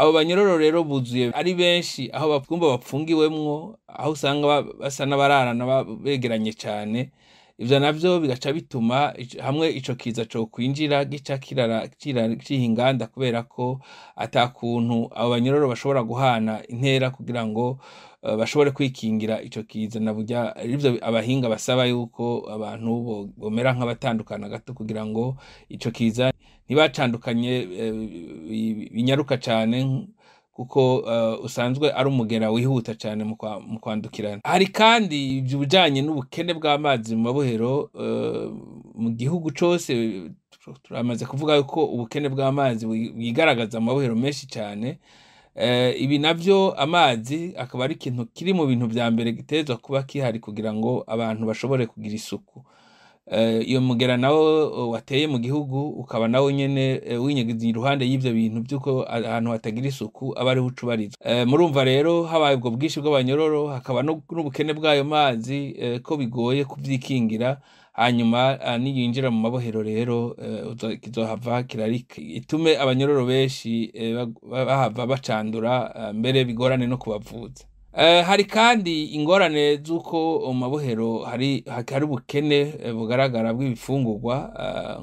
abo banyororo rero buzuye ari benshi aho bapfumba bapfungiwemwo, aho usanga basa n'abararana begeranye cane. Ivyo navyo bigaca bituma hamwe ico kiza co kwinjira gica ciha inganda, kubera ko ata kuntu abo banyororo bashobora guhana intera kugira ngo bashobore kwikingira ico kiza. Na burya arivyo abahinga basaba yuko abantu bomera nk'abatandukana gato kugira ngo ico kiza ntibacandukanye binyaruka cane, kuko usanzwe ari umugera wihuta cane mu kwandukirana. Hari kandi ibijanye n'ubukene bw'amazi mu mabohero mu gihugu cose. Turamaze kuvuga yuko ubukene bw'amazi bwigaragaza mu mabohero menshi cane. Ibi navyo amazi akaba ari ikintu kiri mu bintu vya mbere gitegerezwa kuba kihari kugira ngo abantu bashobore kugira isuku. Iyo mugera nawo wateye mu gihugu ukaba nawo nyene winyegeje iruhande y'ivyo bintu vy'uko ahantu hatagira isuku aba ariho uca ubarizwa. Murumva rero habaye ubwo bwinshi bw'abanyororo, hakaba n'ubukene bw'ayo mazi, ko bigoye kuvyikingira. Hanyuma niyinjira mu mabohero rero kizohava kirarika, itume abanyororo benshi bahava bacandura, mbere bigorane no kubavuza. Hari kandi ingorane z'uko mu mabohero hari ubukene bugaragara bw'ibifungurwa,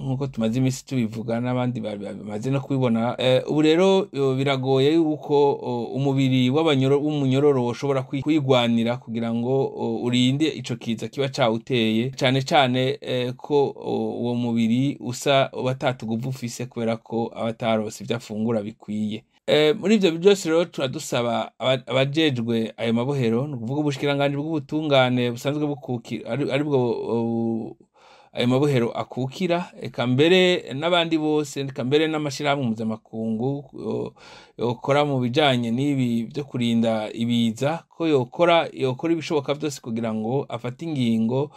nk'uko tumaze imisi tubivuga n'abandi bamaze no kubibona. Ubu rero biragoye yuko umubiri w'umunyororo woshobora kwigwanira kugira ngo urinde ico kiza kiba cawuteye, cane cane ko uwo mubiri usa batatuguvu ufise kubera ko abatarose ivyo afungura bikwiye. Muri ivyo byose rero turadusaba abajejwe ayo mabohero, ni ukuvuga ubushikiranganji bw'ubutungane busanzwe aribwo ayo mabohero akukira, eka mbere n'abandi bose, eka mbere n'amashirahamwe mpuzamakungu yokora mu bijanye n'ibi vyo kurinda ibiza, ko yokora ibishoboka vyose kugira ngo afate ingingo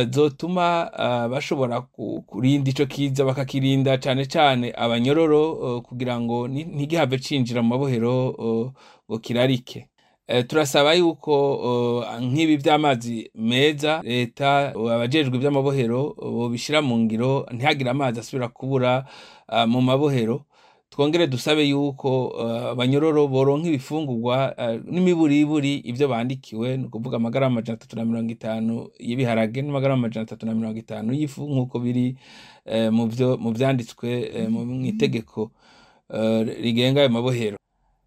zotuma bashobora kurinda ico kiza, bakakirinda cane cane abanyororo, kugira ngo ntigihave cinjira mu mabohero ngo kirarike. Turasaba yuko nk'ibi vy'amazi meza leta, abajejwe ivy'amabohero bobishira mu ngiro, ntihagire amazi asubira kubura mu mabohero. Twongere dusabe yuko abanyororo boronka ibifungurwa n'imiburiburi ivyo bandikiwe, ni ukuvuga amagarama 350 y'ibiharage n'amagarama 350 y'ifu, nk'uko biri mu vyanditswe mw'itegeko rigenga ayo mabohero.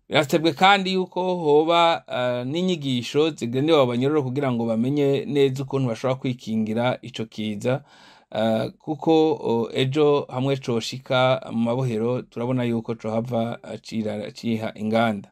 Birasabwe kandi yuko hoba n'inyigisho zigenewe abanyororo kugira ngo bamenye neza ukuntu bashobora kwikingira ico kiza, kuko ejo hamwe coshika mu mabohero turabona yuko cohava ciha inganda.